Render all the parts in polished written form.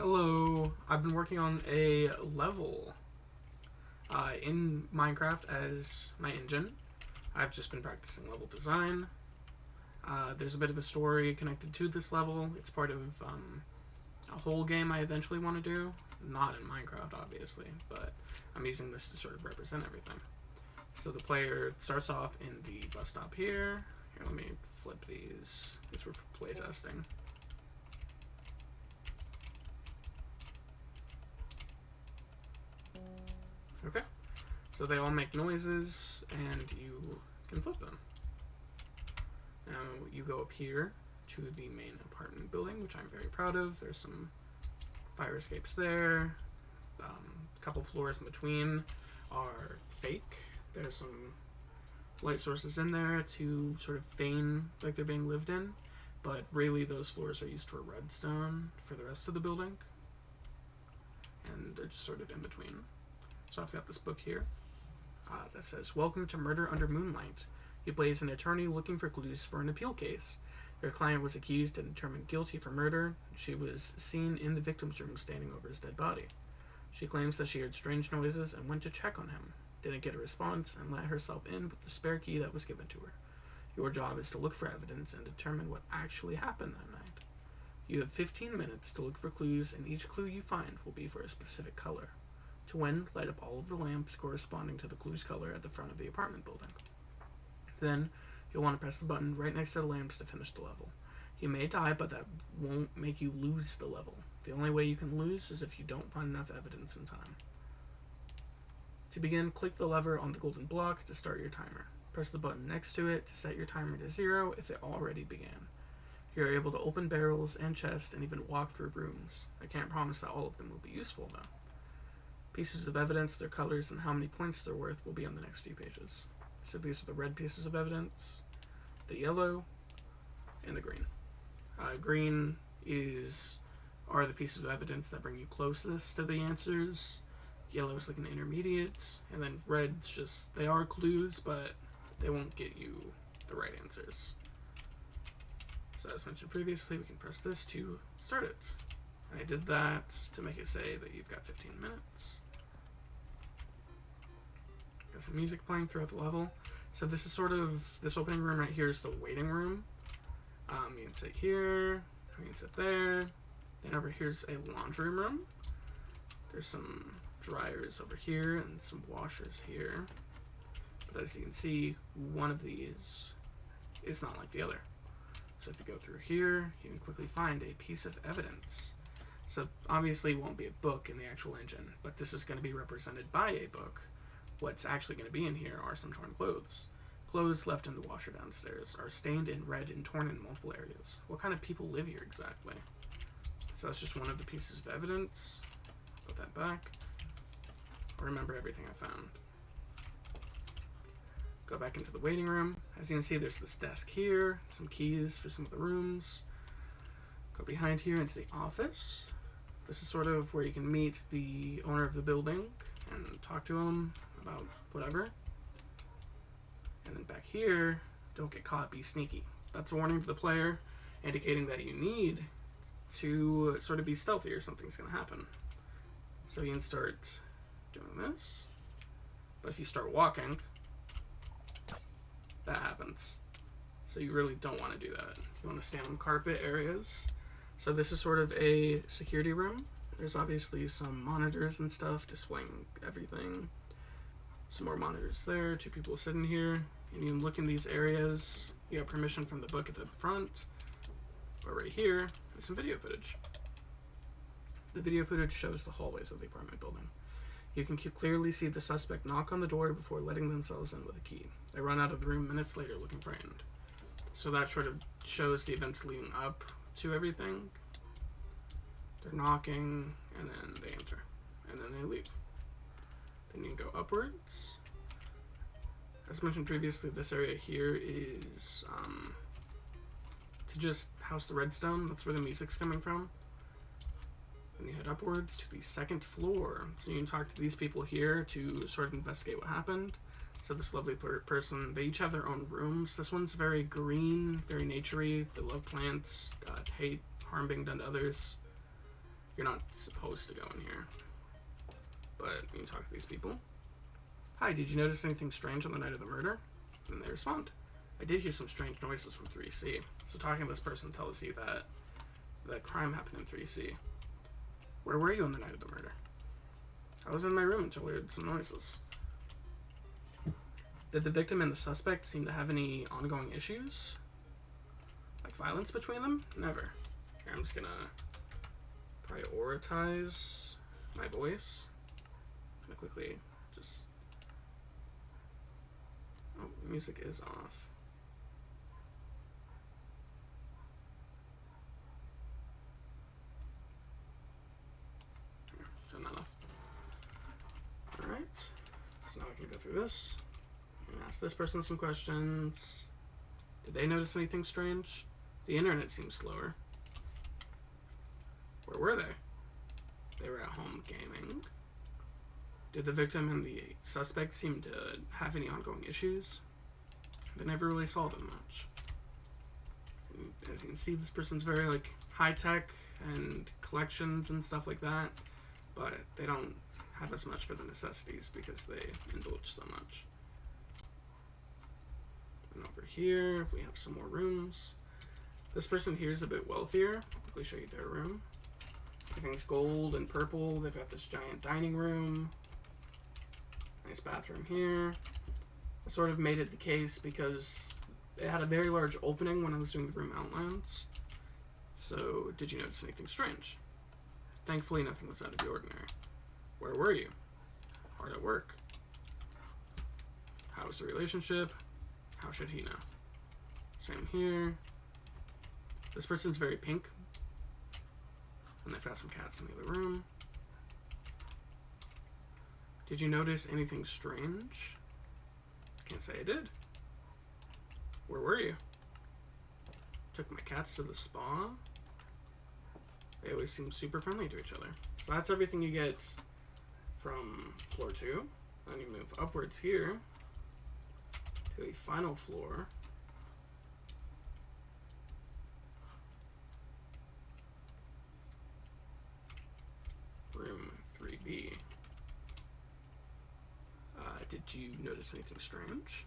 Hello, I've been working on a level in Minecraft as my engine. I've just been practicing level design. There's a bit of a story connected to this level. It's part of a whole game I eventually want to do. Not in Minecraft, obviously, but I'm using this to sort of represent everything. So the player starts off in the bus stop here. Here, let me flip these. These were for playtesting. Okay, so they all make noises, and you can flip them. Now you go up here to the main apartment building, which I'm very proud of. There's some fire escapes there. A couple floors in between are fake. There's some light sources in there to sort of feign like they're being lived in, but really those floors are used for redstone for the rest of the building, and they're just sort of in between. So I've got this book here that says, "Welcome to Murder Under Moonlight. You play as an attorney looking for clues for an appeal case. Your client was accused and determined guilty for murder. She was seen in the victim's room standing over his dead body. She claims that she heard strange noises and went to check on him, didn't get a response, and let herself in with the spare key that was given to her. Your job is to look for evidence and determine what actually happened that night. You have 15 minutes to look for clues, and each clue you find will be for a specific color. To win, light up all of the lamps corresponding to the clue's color at the front of the apartment building. Then, you'll want to press the button right next to the lamps to finish the level. You may die, but that won't make you lose the level. The only way you can lose is if you don't find enough evidence in time. To begin, click the lever on the golden block to start your timer. Press the button next to it to set your timer to 0 if it already began. You're able to open barrels and chests and even walk through rooms. I can't promise that all of them will be useful, though. Pieces of evidence, their colors, and how many points they're worth will be on the next few pages. So these are the red pieces of evidence, the yellow, and the green. Green are the pieces of evidence that bring you closest to the answers. Yellow is like an intermediate, and then red's just, they are clues, but they won't get you the right answers. So as mentioned previously, we can press this to start it. And I did that to make it say that you've got 15 minutes. Got some music playing throughout the level. So this is sort of, this opening room right here is the waiting room. You can sit here, you can sit there. Then over here's a laundry room. There's some dryers over here and some washers here. But as you can see, one of these is not like the other. So if you go through here, you can quickly find a piece of evidence. So obviously it won't be a book in the actual engine, but this is going to be represented by a book. What's actually going to be in here are some torn clothes. Clothes left in the washer downstairs are stained in red and torn in multiple areas. What kind of people live here exactly? So that's just one of the pieces of evidence. Put that back. I'll remember everything I found. Go back into the waiting room. As you can see, there's this desk here, some keys for some of the rooms. Go behind here into the office. This is sort of where you can meet the owner of the building and talk to him about whatever. And then back here, don't get caught, be sneaky. That's a warning to the player, indicating that you need to sort of be stealthy or something's going to happen. So you can start doing this. But if you start walking, that happens. So you really don't want to do that. You want to stand on carpet areas. So this is sort of a security room. There's obviously some monitors and stuff displaying everything. Some more monitors there, 2 people sitting here. And you can look in these areas. You have permission from the book at the front. But right here is some video footage. The video footage shows the hallways of the apartment building. You can clearly see the suspect knock on the door before letting themselves in with a key. They run out of the room minutes later looking frightened. So that sort of shows the events leading up to everything. They're knocking, and then they enter, and then they leave. Then you can go upwards. As mentioned previously, this area here is to just house the redstone. That's where the music's coming from. Then you head upwards to the 2nd floor. So you can talk to these people here to sort of investigate what happened. So this lovely person, they each have their own rooms. This one's very green, very naturey. They love plants, hate harm being done to others. You're not supposed to go in here. But you can talk to these people. Hi, did you notice anything strange on the night of the murder? And they respond. I did hear some strange noises from 3C. So talking to this person tells you that the crime happened in 3C. Where were you on the night of the murder? I was in my room until we heard some noises. Did the victim and the suspect seem to have any ongoing issues? Like violence between them? Never. Here, I'm just gonna prioritize my voice. I'm gonna quickly just... Oh, music is off. Here, turn that off. Alright. So now I can go through this. I'm gonna ask this person some questions. Did they notice anything strange? The internet seems slower. Where were they? They were at home gaming. Did the victim and the suspect seem to have any ongoing issues? They never really saw them much. And as you can see, this person's very like high-tech and collections and stuff like that, but they don't have as much for the necessities because they indulge so much. And over here, we have some more rooms. This person here is a bit wealthier. I'll quickly show you their room. Everything's gold and purple. They've got this giant dining room. Nice bathroom here. I sort of made it the case because it had a very large opening when I was doing the room outlines. So, did you notice anything strange? Thankfully, nothing was out of the ordinary. Where were you? Hard at work. How was the relationship? How should he know? Same here. This person's very pink. And they've got some cats in the other room. Did you notice anything strange? Can't say I did. Where were you? Took my cats to the spa. They always seem super friendly to each other. So that's everything you get from floor 2. Then you move upwards here to the final floor. Room 3B. Did you notice anything strange?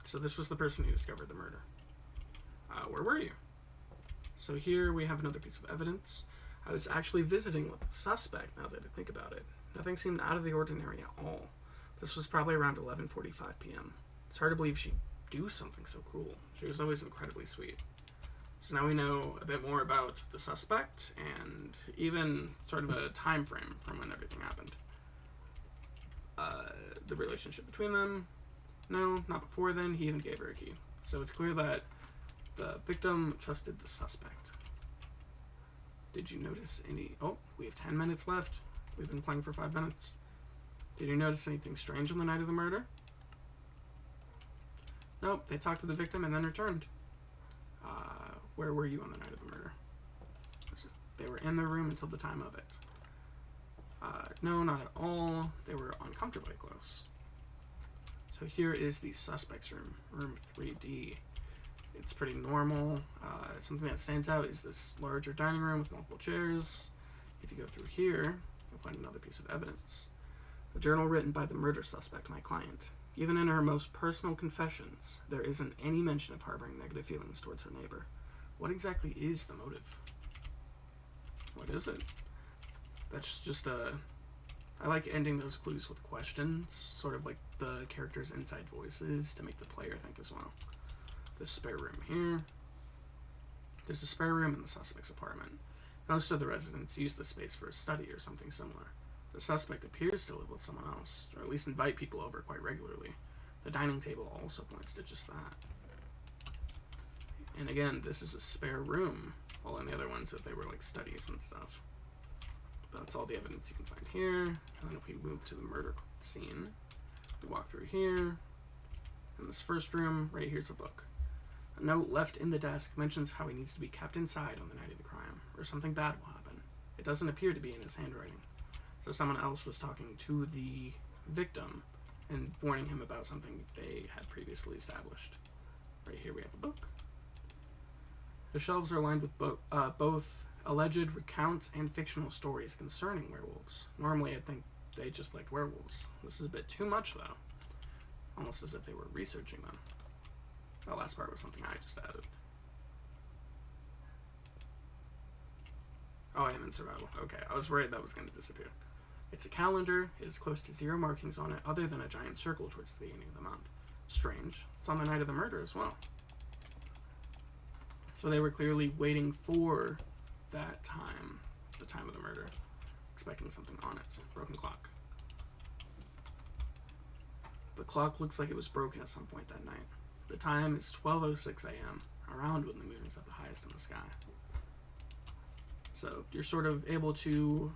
So this was the person who discovered the murder. Where were you? So here we have another piece of evidence. I was actually visiting with the suspect, now that I think about it. Nothing seemed out of the ordinary at all. This was probably around 11:45 p.m. It's hard to believe she'd do something so cruel. She was always incredibly sweet. So now we know a bit more about the suspect and even sort of a time frame from when everything happened. The relationship between them, no, not before then. He even gave her a key. So it's clear that the victim trusted the suspect. Did you notice any... Oh, we have 10 minutes left. We've been playing for 5 minutes. Did you notice anything strange on the night of the murder? Nope, they talked to the victim and then returned. Where were you on the night of the murder? They were in their room until the time of it. No, not at all. They were uncomfortably close. So here is the suspect's room, room 3D. It's pretty normal. Something that stands out is this larger dining room with multiple chairs. If you go through here, you'll find another piece of evidence. A journal written by the murder suspect, my client. Even in her most personal confessions, there isn't any mention of harboring negative feelings towards her neighbor. What exactly is the motive? What is it? That's just I like ending those clues with questions, sort of like the character's inside voices to make the player think as well. This spare room here. There's a spare room in the suspect's apartment. Most of the residents use the space for a study or something similar. The suspect appears to live with someone else, or at least invite people over quite regularly. The dining table also points to just that. And again, this is a spare room, while in the other ones that they were like studies and stuff. That's all the evidence you can find here. And then if we move to the murder scene, we walk through here. In this first room, right here's a book. A note left in the desk mentions how he needs to be kept inside on the night of the crime, or something bad will happen. It doesn't appear to be in his handwriting. So someone else was talking to the victim and warning him about something they had previously established. Right here we have a book. The shelves are lined with both alleged recounts and fictional stories concerning werewolves. Normally, I'd think they just liked werewolves. This is a bit too much, though. Almost as if they were researching them. That last part was something I just added. Oh, I am in survival. Okay, I was worried that was going to disappear. It's a calendar. It is close to 0 markings on it, other than a giant circle towards the beginning of the month. Strange. It's on the night of the murder as well. So they were clearly waiting for that time, the time of the murder, expecting something on it. Broken clock. The clock looks like it was broken at some point that night. The time is 12:06 a.m., around when the moon is at the highest in the sky. So you're sort of able to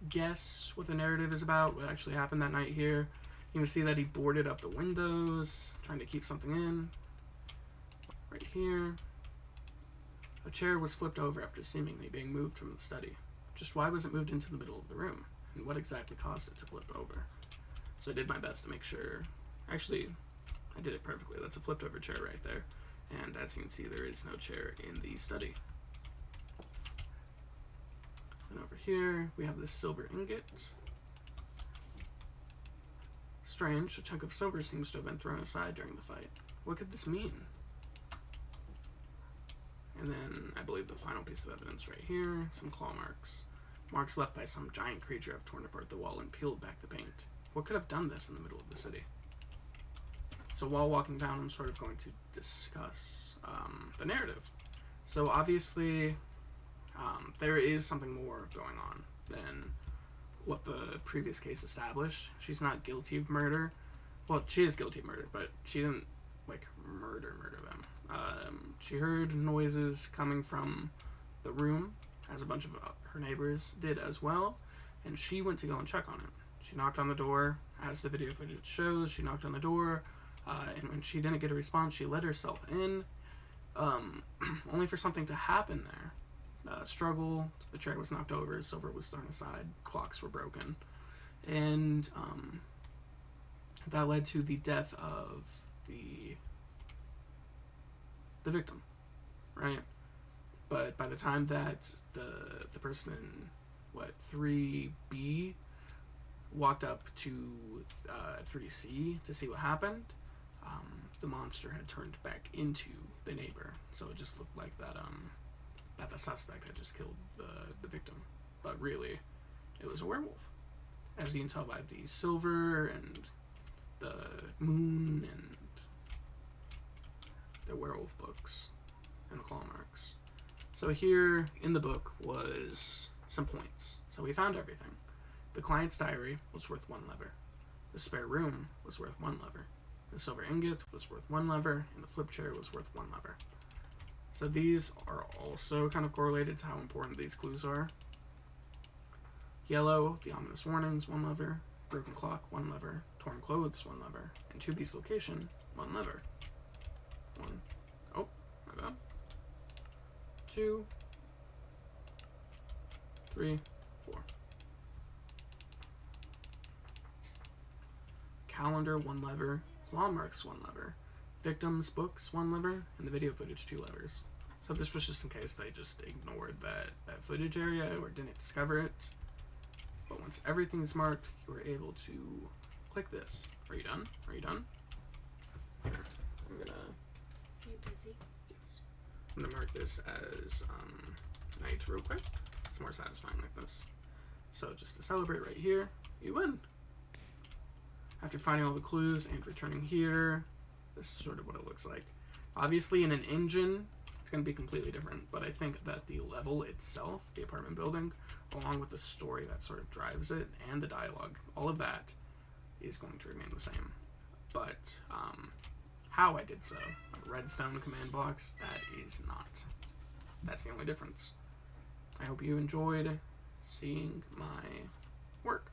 guess what the narrative is about, what actually happened that night here. You can see that he boarded up the windows, trying to keep something in. Right here. A chair was flipped over after seemingly being moved from the study. Just why was it moved into the middle of the room? And what exactly caused it to flip over? So I did my best to make sure. Actually, I did it perfectly. That's a flipped over chair right there. And as you can see, there is no chair in the study. And over here, we have this silver ingot. Strange, a chunk of silver seems to have been thrown aside during the fight. What could this mean? And then, I believe the final piece of evidence right here, some claw marks. Marks left by some giant creature have torn apart the wall and peeled back the paint. What could have done this in the middle of the city? So while walking down, I'm sort of going to discuss the narrative. So obviously, there is something more going on than what the previous case established. She's not guilty of murder. Well, she is guilty of murder, but she didn't, like, murder them. She heard noises coming from the room, as a bunch of her neighbors did as well, and she went to go and check on it. She knocked on the door, as the video footage shows. She knocked on the door, and when she didn't get a response, she let herself in, only for something to happen there. Struggle, the chair was knocked over, silver was thrown aside, clocks were broken, and that led to the death of the victim, right? But by the time that the person in 3B walked up to 3C to see what happened, the monster had turned back into the neighbor. So it just looked like that the suspect had just killed the victim. But really, it was a werewolf. As you can tell by the silver and the moon and the werewolf books and the claw marks. So here in the book was some points. So we found everything. The client's diary was worth 1 lever. The spare room was worth 1 lever. The silver ingot was worth 1 lever, and the flip chair was worth 1 lever. So these are also kind of correlated to how important these clues are. Yellow, the ominous warnings, 1 lever. Broken clock, 1 lever. Torn clothes, 1 lever. And 2B's location, 1 lever. 1. Oh, my bad. 2, 3, 4. Calendar, 1 lever. Claw marks, 1 lever. Victims, books, 1 lever. And the video footage, 2 levers. So this was just in case they just ignored that footage area or didn't discover it. But once everything's marked, you were able to click this. Are you done? Are you done? Here, I'm gonna... Are you busy? Yes. I'm gonna mark this as night real quick. It's more satisfying like this. So just to celebrate right here, you win. After finding all the clues and returning here, this is sort of what it looks like. Obviously in an engine, it's going to be completely different, but I think that the level itself, the apartment building, along with the story that sort of drives it, and the dialogue, all of that is going to remain the same. But how I did so, like redstone command box, that is not. That's the only difference. I hope you enjoyed seeing my work.